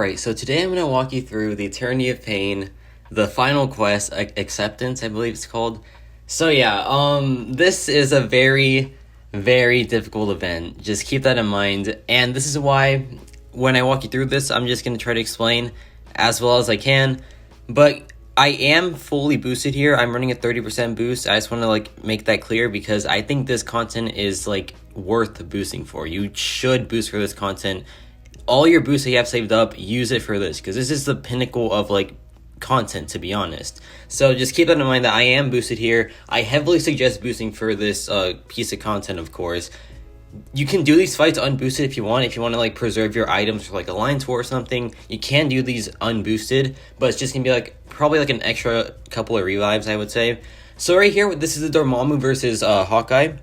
Alright, so today I'm going to walk you through the Eternity of Pain, the final quest, Acceptance, I believe it's called. So yeah, this is a very, very difficult event. Just keep that in mind. And this is why, when I walk you through this, I'm just going to try to explain as well as I can. But I am fully boosted here. I'm running a 30% boost. I just want to make that clear because I think this content is worth boosting for. You should boost for this content. All your boosts that you have saved up, use it for this, because this is the pinnacle of content, to be honest. So just keep that in mind that I am boosted here. I heavily suggest boosting for this piece of content, of course. You can do these fights unboosted if you want. If you want to preserve your items for a Alliance War or something, you can do these unboosted, but it's just gonna be probably an extra couple of revives, I would say. So right here, this is the Dormammu versus Hawkeye.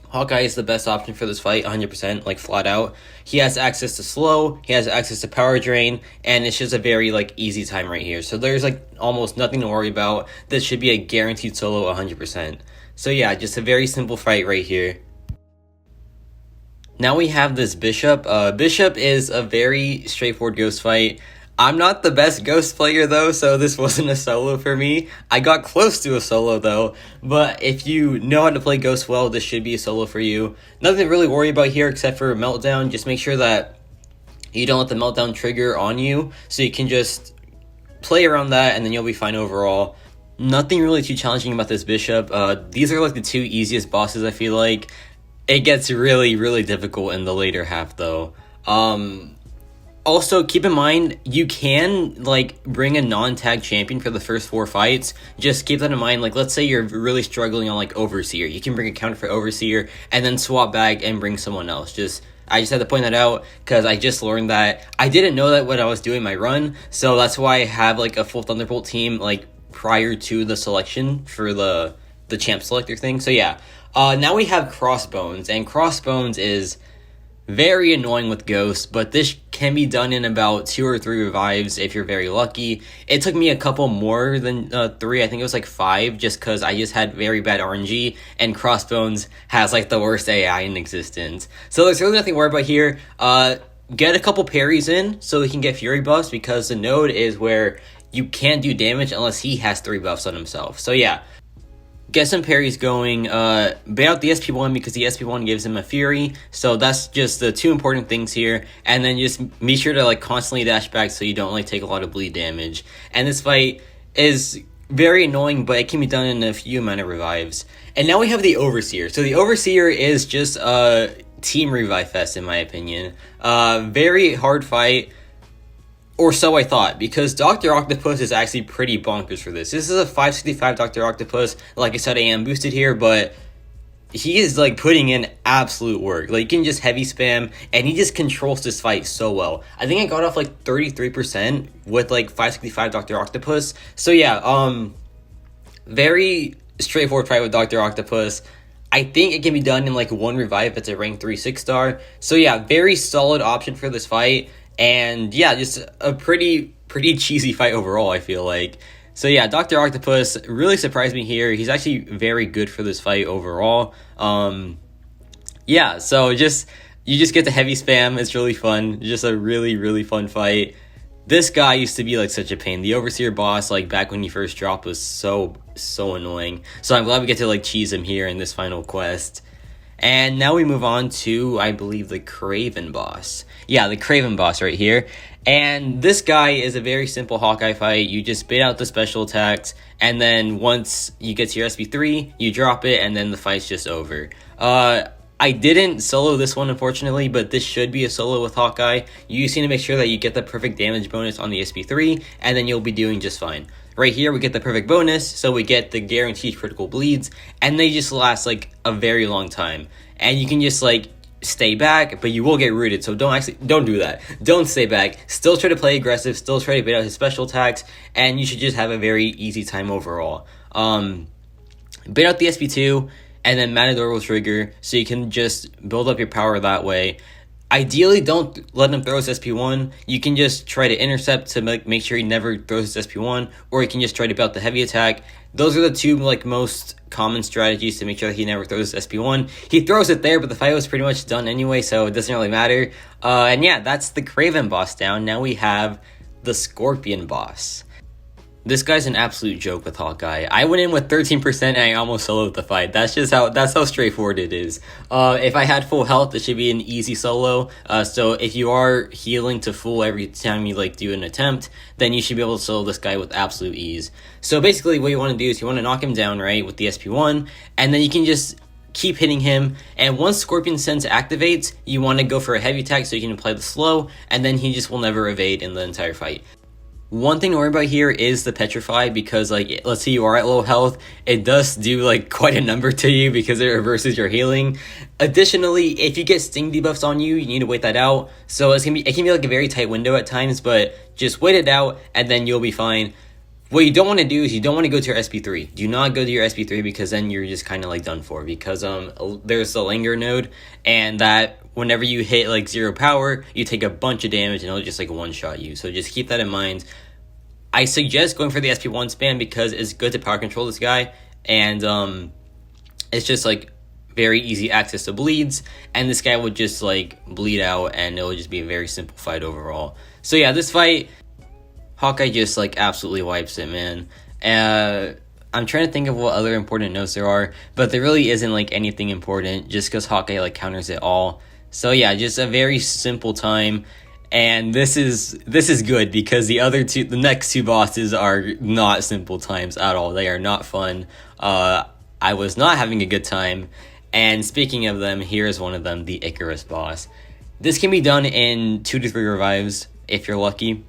Hawkeye is the best option for this fight, 100%, flat out. He has access to slow, he has access to power drain, and it's just a very, easy time right here. So there's, almost nothing to worry about. This should be a guaranteed solo 100%. So yeah, just a very simple fight right here. Now we have this Bishop. Bishop is a very straightforward ghost fight. I'm not the best ghost player though, so this wasn't a solo for me. I got close to a solo though, but if you know how to play ghost well, this should be a solo for you. Nothing to really worry about here except for meltdown. Just make sure that you don't let the meltdown trigger on you, so you can just play around that and then you'll be fine overall. Nothing really too challenging about this Bishop. These are the two easiest bosses, I feel like. It gets really, really difficult in the later half though. Also, keep in mind, you can, bring a non-tag champion for the first 4 fights. Just keep that in mind. Let's say you're really struggling on, Overseer. You can bring a counter for Overseer and then swap back and bring someone else. I just had to point that out because I just learned that. I didn't know that when I was doing my run, so that's why I have, a full Thunderbolt team, prior to the selection for the champ selector thing. So, yeah. Now we have Crossbones, and Crossbones is very annoying with ghosts, but this can be done in about 2 or 3 revives if you're very lucky. It took me a couple more than 3, I think it was 5, just because I just had very bad RNG, and Crossbones has the worst AI in existence. So there's really nothing to worry about here. Get a couple parries in so we can get Fury buffs, because the node is where you can't do damage unless he has 3 buffs on himself. So yeah. Get some parries going, bait out the SP1 because the SP1 gives him a Fury, so that's just the 2 important things here, and then just be sure to constantly dash back so you don't take a lot of bleed damage. And this fight is very annoying, but it can be done in a few amount of revives. And now we have the Overseer. So the Overseer is just a team revive fest in my opinion. Very hard fight. Or so I thought, because Dr. Octopus is actually pretty bonkers for this. This is a 565 Dr. Octopus. Like I said, I am boosted here, but he is putting in absolute work. You can just heavy spam, and he just controls this fight so well. I think I got off 33% with 565 Dr. Octopus. So yeah, very straightforward fight with Dr. Octopus. I think it can be done in 1 revive if it's a rank 3 6-star. So yeah, very solid option for this fight. And yeah, just a pretty cheesy fight overall, I feel like. So yeah, Dr. Octopus really surprised me here. He's actually very good for this fight overall. Yeah, so you just get the heavy spam. It's really fun. Just a really, really fun fight. This guy used to be such a pain. The Overseer boss, back when he first dropped, was so annoying. So I'm glad we get to cheese him here in this final quest. And now we move on to, I believe, the Kraven boss. Yeah, the Kraven boss right here. And this guy is a very simple Hawkeye fight. You just bait out the special attacks, and then once you get to your SP3, you drop it, and then the fight's just over. I didn't solo this one, unfortunately, but this should be a solo with Hawkeye. You just need to make sure that you get the perfect damage bonus on the SP3, and then you'll be doing just fine. Right here, we get the perfect bonus, so we get the guaranteed critical bleeds, and they just last, a very long time. And you can just, stay back, but you will get rooted, so don't do that. Don't stay back. Still try to play aggressive, still try to bait out his special attacks, and you should just have a very easy time overall. Bait out the SP2, and then Matador will trigger, so you can just build up your power that way. Ideally, don't let him throw his SP1. You can just try to intercept to make sure he never throws his SP1, or you can just try to belt the heavy attack. Those are the two most common strategies to make sure that he never throws his SP1. He throws it there, but the fight was pretty much done anyway, so it doesn't really matter. And yeah, that's the Kraven boss down. Now we have the Scorpion boss. This guy's an absolute joke with Hawkeye. I went in with 13% and I almost soloed the fight. That's how straightforward it is. If I had full health, it should be an easy solo. So if you are healing to full every time you do an attempt, then you should be able to solo this guy with absolute ease. So basically what you want to do is you want to knock him down, right, with the SP1, and then you can just keep hitting him, and once Scorpion Sense activates, you want to go for a heavy attack so you can apply the slow, and then he just will never evade in the entire fight. One thing to worry about here is the Petrify, because let's say you are at low health, it does do quite a number to you because it reverses your healing. Additionally, if you get sting debuffs on you, you need to wait that out. So it can be a very tight window at times, but just wait it out and then you'll be fine. What you don't want to do is you don't want to go to your SP3. Do not go to your SP3 because then you're just kind of done for, because there's the linger node, and that whenever you hit 0 power, you take a bunch of damage and it'll just one shot you. So just keep that in mind. I suggest going for the SP1 spam because it's good to power control this guy, and it's just very easy access to bleeds, and this guy would just bleed out and it would just be a very simple fight overall. So yeah, this fight, Hawkeye just absolutely wipes it, man. I'm trying to think of what other important notes there are, but there really isn't anything important just because Hawkeye counters it all. So yeah, just a very simple time. And this is good because the next two bosses are not simple times at all. They are not fun. I was not having a good time. And speaking of them, here's one of them, the Ikaris boss. This can be done in 2 to 3 revives if you're lucky.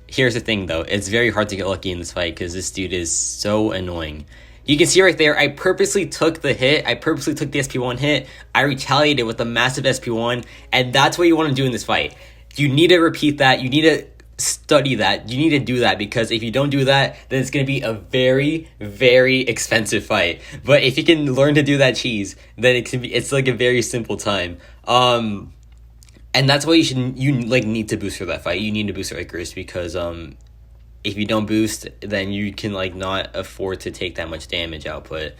Here's the thing though, it's very hard to get lucky in this fight because this dude is so annoying. You can see right there, I purposely took the hit, I purposely took the SP1 hit, I retaliated with a massive SP1, and that's what you want to do in this fight. You need to repeat that, you need to study that, you need to do that, because if you don't do that, then it's going to be a very, very expensive fight. But if you can learn to do that cheese, then it's a very simple time. And that's why you need to boost for that fight. You need to boost for Ikaris because if you don't boost, then you can not afford to take that much damage output.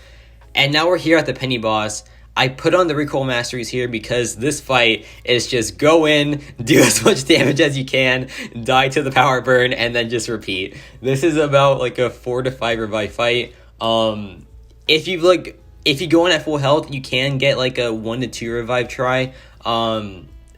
And now we're here at the Peni boss. I put on the recoil masteries here because this fight is just go in, do as much damage as you can, die to the power burn, and then just repeat. This is about a 4 to 5 revive fight. If you go in at full health, you can get a 1 to 2 revive try.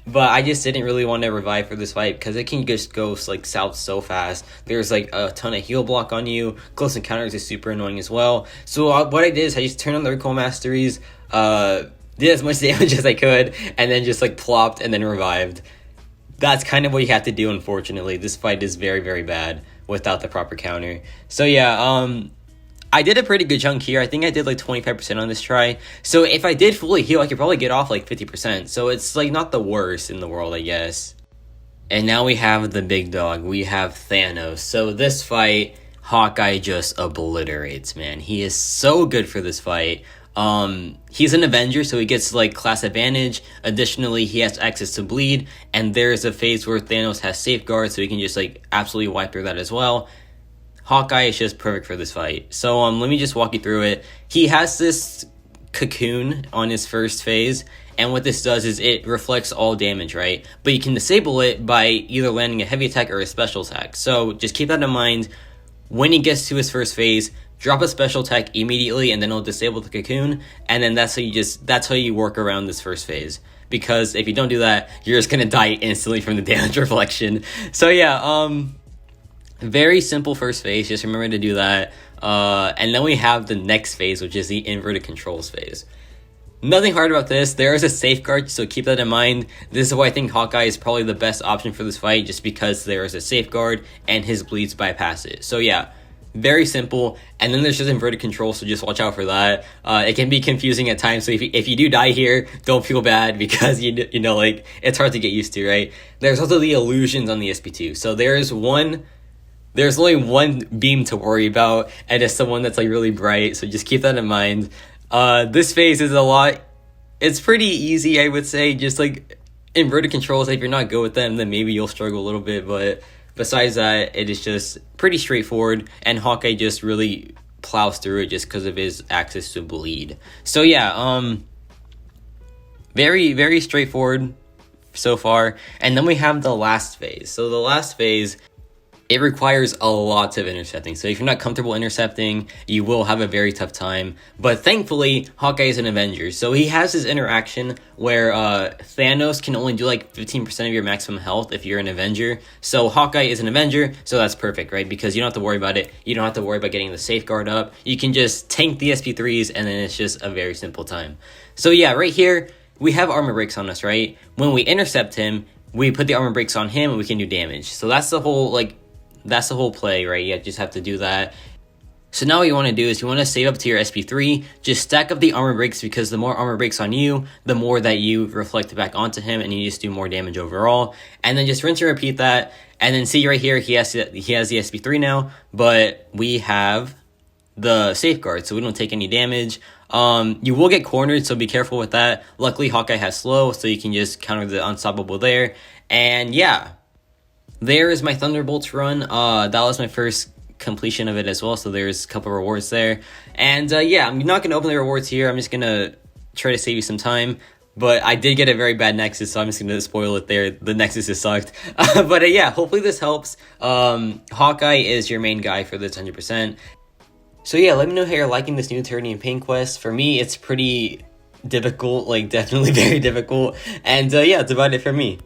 But I just didn't really want to revive for this fight because it can just go south so fast. There's a ton of heal block on you. Close encounters is super annoying as well. So what I did is I just turned on the recoil masteries, did as much damage as I could, and then just plopped and then revived. That's kind of what you have to do, unfortunately. This fight is very, very bad without the proper counter. So yeah, I did a pretty good chunk here. I think I did 25% on this try. So if I did fully heal, I could probably get off 50%. So it's not the worst in the world, I guess. And now we have the big dog. We have Thanos. So this fight, Hawkeye just obliterates, man. He is so good for this fight. He's an Avenger, so he gets class advantage. Additionally, he has access to bleed, and there's a phase where Thanos has safeguard, so he can just absolutely wipe through that as well. Hawkeye is just perfect for this fight. So let me just walk you through it. He has this cocoon on his first phase, and what this does is it reflects all damage, right? But you can disable it by either landing a heavy attack or a special attack. So just keep that in mind. When he gets to his first phase, drop a special attack immediately, and then it'll disable the cocoon, and then that's how you work around this first phase. Because if you don't do that, you're just gonna die instantly from the damage reflection. So yeah, very simple first phase, just remember to do that. And then we have the next phase, which is the inverted controls phase. Nothing hard about this. There is a safeguard, so keep that in mind. This is why I think Hawkeye is probably the best option for this fight, just because there is a safeguard and his bleeds bypass it. So yeah, very simple. And then there's just inverted control, so just watch out for that. It can be confusing at times, so if you do die here, don't feel bad, because you know it's hard to get used to, right? There's also the illusions on the SP2. So there's only one beam to worry about, and it's the one that's really bright, so just keep that in mind. This phase is it's pretty easy, I would say. Just inverted controls, if you're not good with them, then maybe you'll struggle a little bit. But besides that, it is just pretty straightforward, and Hawkeye just really plows through it just because of his access to bleed. So yeah, very, very straightforward so far. And then we have the last phase. So the last phase, it requires a lot of intercepting. So if you're not comfortable intercepting, you will have a very tough time. But thankfully, Hawkeye is an Avenger. So he has this interaction where Thanos can only do like 15% of your maximum health if you're an Avenger. So Hawkeye is an Avenger, so that's perfect, right? Because you don't have to worry about it. You don't have to worry about getting the safeguard up. You can just tank the SP3s, and then it's just a very simple time. So yeah, right here, we have armor breaks on us, right? When we intercept him, we put the armor breaks on him, and we can do damage. So that's the whole play, right? You just have to do that. So now what you want to do is you want to save up to your SP3, just stack up the armor breaks, because the more armor breaks on you, the more that you reflect back onto him, and you just do more damage overall. And then just rinse and repeat that. And then see right here, he has the SP3 now, but we have the safeguard, so we don't take any damage. You will get cornered, so be careful with that. Luckily, Hawkeye has slow, so you can just counter the unstoppable there. And yeah, there is my Thunderbolts run. That was my first completion of it as well, so there's a couple rewards there. And yeah, I'm not going to open the rewards here. I'm just going to try to save you some time. But I did get a very bad Nexus, so I'm just going to spoil it there. The Nexus is sucked. But yeah, hopefully this helps. Hawkeye is your main guy for this 100%. So yeah, let me know how you're liking this new Eternian Pain quest. For me, it's pretty difficult, like definitely very difficult. And yeah, that's about it for me.